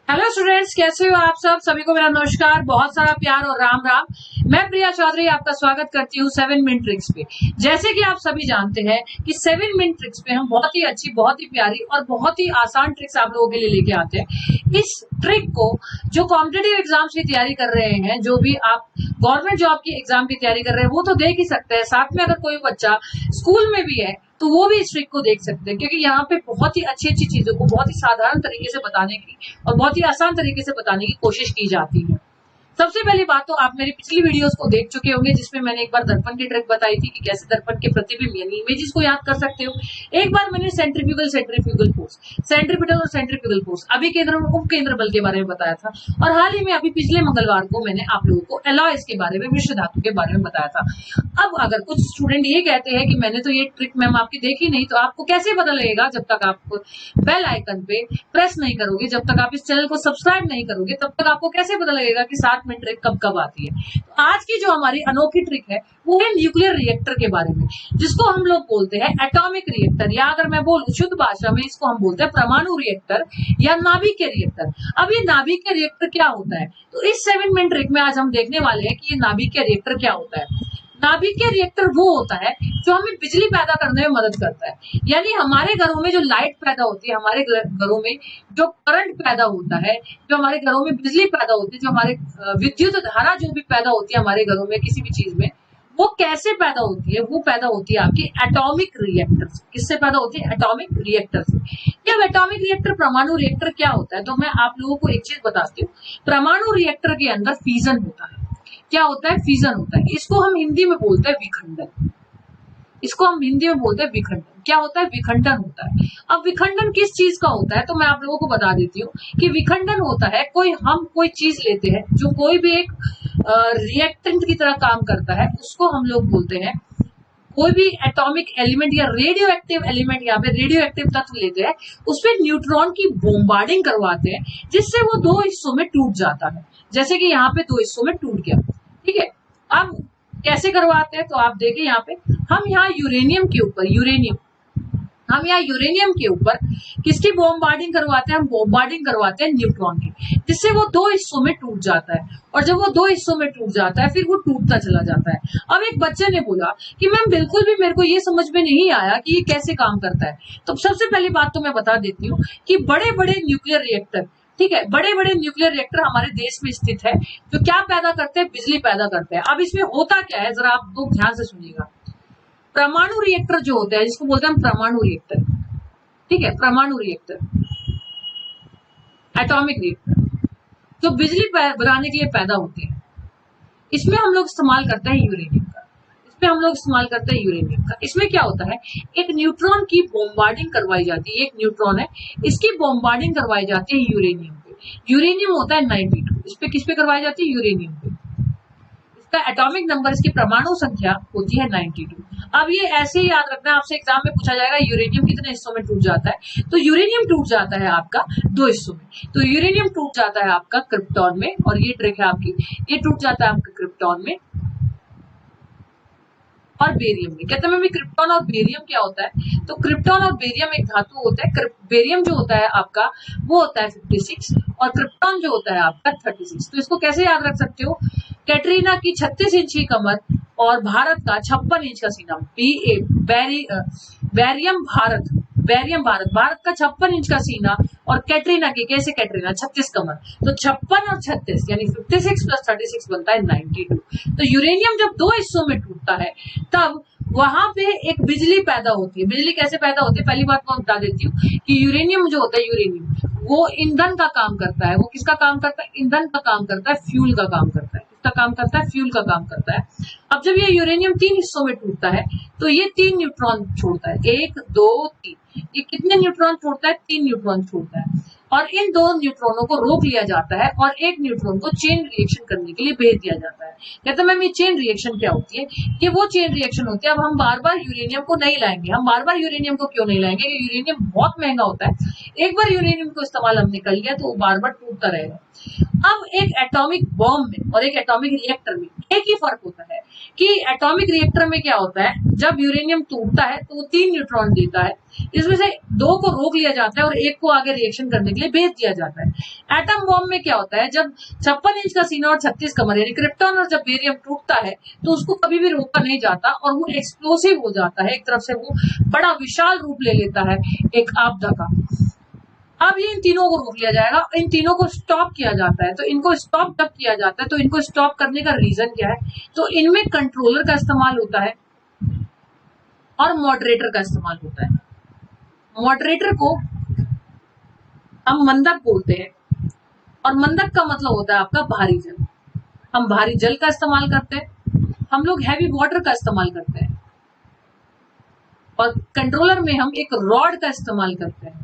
Hello students, कैसे हो आप सब? सभी को मेरा नमस्कार, बहुत सारा प्यार और राम राम। मैं प्रिया चौधरी आपका स्वागत करती हूँ 7 मिनट ट्रिक्स पे। जैसे कि आप सभी जानते हैं कि 7 मिनट ट्रिक्स पे हम बहुत ही अच्छी, बहुत ही प्यारी और बहुत ही आसान ट्रिक्स आप लोगों के लिए लेके आते हैं। इस ट्रिक को जो कॉम्पिटेटिव एग्जाम्स की तैयारी कर रहे हैं, जो भी आप गवर्नमेंट जॉब की एग्जाम की तैयारी कर रहे हैं, वो तो देख ही सकते हैं। साथ में अगर कोई बच्चा स्कूल में भी है तो वो भी इस ट्रिक को देख सकते हैं, क्योंकि यहाँ पे बहुत ही अच्छी अच्छी चीजों को बहुत ही साधारण तरीके से बताने की और बहुत ही आसान तरीके से बताने की कोशिश की जाती है। सबसे पहली बात तो आप मेरी पिछली वीडियोस को देख चुके होंगे, जिसमें मैंने एक बार दर्पण की ट्रिक बताई थी कि कैसे दर्पण के प्रतिबिंब यानी इमेजेस को याद कर सकते हो। एक बार मैंने सेंट्रीफ्यूगल फोर्स, सेंट्रीपिटल और सेंट्रीफ्यूगल फोर्स, अभी केंद्र और उपकेंद्र बल के बारे में बताया था। और हाल ही में अभी पिछले मंगलवार को मैंने आप लोगों को एलॉयज के बारे में, मिश्र धातु के बारे में बताया था। अब अगर कुछ स्टूडेंट ये कहते हैं कि मैंने तो ये ट्रिक मैम आपकी देखी नहीं, तो आपको कैसे पता लगेगा? जब तक आप बेल आइकन पे प्रेस नहीं करोगे, जब तक आप इस चैनल को सब्सक्राइब नहीं करोगे, तब तक आपको कैसे पता लगेगा कि 7 मिनट ट्रिक कब कब आती है। तो आज की जो हमारी अनोखी ट्रिक है वो है न्यूक्लियर रिएक्टर के बारे में, जिसको हम लोग बोलते हैं एटॉमिक रिएक्टर, या अगर मैं बोलूं शुद्ध भाषा में इसको हम बोलते हैं परमाणु रिएक्टर या नाभिकीय रिएक्टर। अब ये नाभिकीय रिएक्टर क्या होता है, तो इस 7 मिनट ट्रिक में आज हम देखने वाले हैं कि ये नाभिकीय रिएक्टर क्या होता है। नाभिकीय रिएक्टर वो होता है जो हमें बिजली पैदा करने में मदद करता है। यानी हमारे घरों में जो लाइट पैदा होती है, हमारे घरों में जो करंट पैदा होता है, जो हमारे घरों में बिजली पैदा होती है, जो हमारे विद्युत धारा जो भी पैदा होती है हमारे घरों में किसी भी चीज में, वो कैसे पैदा होती है? वो पैदा होती है आपकी एटॉमिक रिएक्टर से। किससे पैदा होती है? एटॉमिक रिएक्टर से। जब एटॉमिक रिएक्टर, परमाणु रिएक्टर क्या होता है, तो मैं आप लोगों को एक चीज बताती हूँ। परमाणु रिएक्टर के अंदर फीजन होता है। क्या होता है? फीजन होता है। इसको हम हिंदी में बोलते हैं विखंडन। इसको हम हिंदी में बोलते हैं विखंडन। क्या होता है? विखंडन होता है। अब विखंडन किस चीज का होता है, तो मैं आप लोगों को बता देती हूँ कि विखंडन होता है हम कोई चीज लेते हैं जो कोई भी एक रिएक्टेंट की तरह काम करता है, उसको हम लोग बोलते हैं, कोई भी एटॉमिक एलिमेंट या रेडियो एक्टिव एलिमेंट, यहाँ पे रेडियो एक्टिव तत्व लेते हैं, उसपे न्यूट्रॉन की बॉम्बार्डिंग करवाते हैं, जिससे वो दो हिस्सों में टूट जाता है। जैसे कि यहाँ पे दो हिस्सों में टूट गया, ठीक है। अब कैसे करवाते हैं, तो आप देखिए यहाँ पे हम यहाँ यूरेनियम के ऊपर, हम यहाँ यूरेनियम के ऊपर किसकी बॉम्बार्डिंग करवाते हैं? हम बॉम्बार्डिंग करवाते हैं न्यूट्रॉन की, जिससे वो दो हिस्सों में टूट जाता है। और जब वो दो हिस्सों में टूट जाता है, फिर वो टूटता चला जाता है। अब एक बच्चे ने बोला कि मैम बिल्कुल भी मेरे को ये समझ में नहीं आया कि ये कैसे काम करता है। तो सबसे पहली बात तो मैं बता देती हूँ कि बड़े बड़े न्यूक्लियर रिएक्टर, ठीक है, बड़े बड़े न्यूक्लियर रिएक्टर हमारे देश में स्थित है, जो क्या पैदा करते हैं? बिजली पैदा करते हैं। अब इसमें होता क्या है, जरा आप लोग ध्यान से सुनिएगा। परमाणु रिएक्टर जो होता है, जिसको बोलते हैं हम परमाणु रिएक्टर, ठीक है, परमाणु रिएक्टर, एटॉमिक रिएक्टर, जो बिजली बनाने के लिए पैदा होते हैं, इसमें हम लोग इस्तेमाल करते हैं यूरेनियम का। इसमें क्या होता है? एक न्यूट्रॉन की बॉम्बार्डिंग करवाई जाती है। एक न्यूट्रॉन है, इसकी बॉम्बार्डिंग करवाई जाती है यूरेनियम पे। यूरेनियम होता है 92, इस पे किस पे करवाई जाती है? यूरेनियम पे। इसका एटॉमिक नंबर, इसकी परमाणु संख्या होती है 92। अब ये ऐसे ही याद रखना, आपसे एग्जाम में पूछा जाएगा यूरेनियम कितने हिस्सों में टूट जाता है, तो यूरेनियम टूट जाता है आपका दो हिस्सों में। तो यूरेनियम टूट जाता है आपका क्रिप्टॉन में, और ये ट्रिक है आपकी, ये टूट जाता है आपका क्रिप्टॉन में और बेरियम में। कहते हैं क्रिप्टॉन और बेरियम क्या होता है, तो क्रिप्टॉन और बेरियम एक धातु होता है। बेरियम जो होता है आपका वो होता है 56 और क्रिप्टॉन जो होता है आपका 36। तो इसको कैसे याद रख सकते हो? कैटरीना की 36 इंच की कमर और भारत का 56 इंच का सीना। भारत का 56 इंच का सीना और कैटरीना की, कैसे कैटरीना 36 कमर, तो 56 और 36 यानी 56 प्लस 36 बनता है 92। तो यूरेनियम जब दो हिस्सों में टूटता है, तब वहां पे एक बिजली पैदा होती है। बिजली कैसे पैदा होती है? पहली बात मैं बता देती हूँ कि यूरेनियम जो होता है, यूरेनियम वो ईंधन का काम करता है। वो किसका काम करता है? ईंधन का काम करता है, फ्यूल का काम करता है। किसका काम करता है? फ्यूल का काम करता है। अब जब ये यूरेनियम 3 हिस्सों में टूटता है, तो ये 3 न्यूट्रॉन छोड़ता है, 1 2 3। ये कितने न्यूट्रॉन छोड़ता है? 3 न्यूट्रॉन छोड़ता है। और इन दो न्यूट्रॉनों को रोक लिया जाता है और एक न्यूट्रॉन को चेन रिएक्शन करने के लिए भेज दिया जाता है। कहते हैं मैम ये चेन रिएक्शन क्या होती है? ये वो चेन रिएक्शन होती है। अब हम बार बार यूरेनियम को नहीं लाएंगे। हम बार बार यूरेनियम को क्यों नहीं लाएंगे? यूरेनियम बहुत महंगा होता है। एक बार यूरेनियम को इस्तेमाल हमने कर लिया तो वो बार बार टूटता रहेगा। अब एक एटॉमिक बॉम्ब में और एक एटॉमिक रिएक्टर में एक ही फर्क होता है कि एटॉमिक रिएक्टर में क्या होता है, जब यूरेनियम टूटता है तो वो 3 न्यूट्रॉन देता है, इसमें से 2 को रोक लिया जाता है और एक को आगे रिएक्शन करने के लिए भेज दिया जाता है। एटम बॉम्ब में क्या होता है, जब 56 इंच का सीना और 36 कमर यानी क्रिप्टॉन और जब बेरियम टूटता है तो उसको कभी भी रोका नहीं जाता और वो एक्सप्लोसिव हो जाता है, एक तरफ से वो बड़ा विशाल रूप ले लेता है एक आपदा का। अब ये इन तीनों को रोक लिया जाएगा, इन तीनों को स्टॉप किया जाता है। तो इनको स्टॉप जब किया जाता है तो इनको स्टॉप करने का रीजन क्या है, तो इनमें कंट्रोलर का इस्तेमाल होता है और मॉडरेटर का इस्तेमाल होता है। मॉडरेटर को हम मंदक बोलते हैं और मंदक का मतलब होता है आपका भारी जल। हम भारी जल का इस्तेमाल करते हैं, हम लोग हैवी वाटर का इस्तेमाल करते हैं और कंट्रोलर में हम एक रॉड का इस्तेमाल करते हैं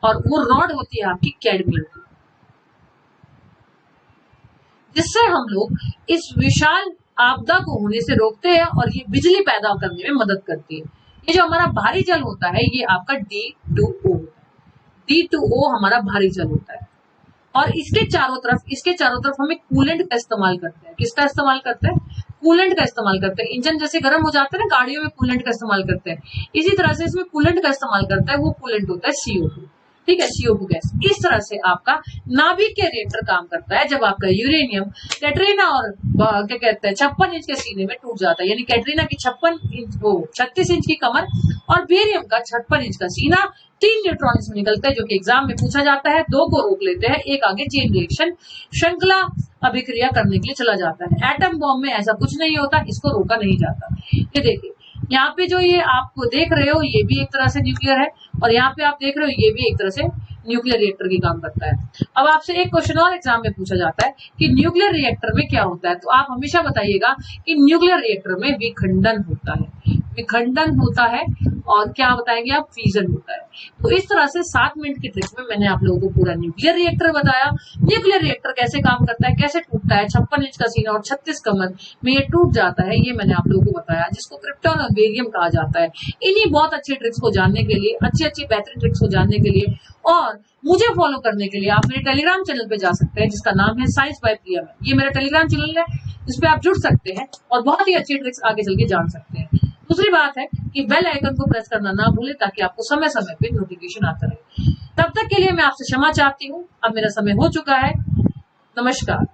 और वो रॉड होती है आपकी कैडमियम की, जिससे हम लोग इस विशाल आपदा को होने से रोकते हैं और ये बिजली पैदा करने में मदद करती है। ये जो हमारा भारी जल होता है ये आपका D2O होता है। D2O हमारा भारी जल होता है और इसके चारों तरफ हम एक कूलेंट का इस्तेमाल करते हैं। किसका इस्तेमाल करते हैं? कूलेंट का इस्तेमाल करते हैं। इंजन जैसे गर्म हो जाता है ना, गाड़ियों में कूलेंट का इस्तेमाल करते हैं, इसी तरह से इसमें कूलेंट का इस्तेमाल करता है। वो कूलेंट होता है CO2, ठीक है, CO2 गैस। इस तरह से आपका नाभिकीय रिएक्टर काम करता है। जब आपका यूरेनियम कैटरीना और क्या कहते हैं 56 इंच के सीने में टूट जाता है, यानी कैटरीना की 36 इंच की कमर और बेरियम का 56 इंच का सीना, 3 न्यूट्रॉन इसमें निकलते हैं जो कि एग्जाम में पूछा जाता है। 2 को रोक लेते हैं, एक आगे चेन रिएक्शन श्रृंखला अभिक्रिया करने के लिए चला जाता है। एटम बॉम्ब में ऐसा कुछ नहीं होता, इसको रोका नहीं जाता। ये देखिए यहाँ पे जो ये आप देख रहे हो ये भी एक तरह से न्यूक्लियर है और यहाँ पे आप देख रहे हो ये भी एक तरह से न्यूक्लियर रिएक्टर की काम करता है। अब आपसे एक क्वेश्चन और एग्जाम में पूछा जाता है कि न्यूक्लियर रिएक्टर में क्या होता है, तो आप हमेशा बताइएगा कि न्यूक्लियर रिएक्टर में विखंडन होता है। विखंडन होता है और क्या बताएंगे आप, फ्यूजन होता है। तो इस तरह से 7 मिनट की ट्रिक्स में मैंने आप लोगों को पूरा न्यूक्लियर रिएक्टर बताया। न्यूक्लियर रिएक्टर कैसे काम करता है, कैसे टूटता है, 56 इंच का सीना और 36 कमर में ये टूट जाता है, ये मैंने आप लोगों को बताया, जिसको क्रिप्टॉन और बेरियम कहा जाता है। इन्हीं बहुत अच्छी ट्रिक्स को जानने के लिए, अच्छी बेहतरीन ट्रिक्स को जानने के लिए और मुझे फॉलो करने के लिए आप मेरे टेलीग्राम चैनल पे जा सकते हैं जिसका नाम है साइंस बाय प्रिया मैम। ये मेरा टेलीग्राम चैनल है जिसपे आप जुड़ सकते हैं और बहुत ही अच्छी ट्रिक्स आगे चल के जान सकते हैं। दूसरी बात है कि बेल आइकन को प्रेस करना ना भूलें ताकि आपको समय समय पे नोटिफिकेशन आता रहे। तब तक के लिए मैं आपसे क्षमा चाहती हूँ, अब मेरा समय हो चुका है। नमस्कार।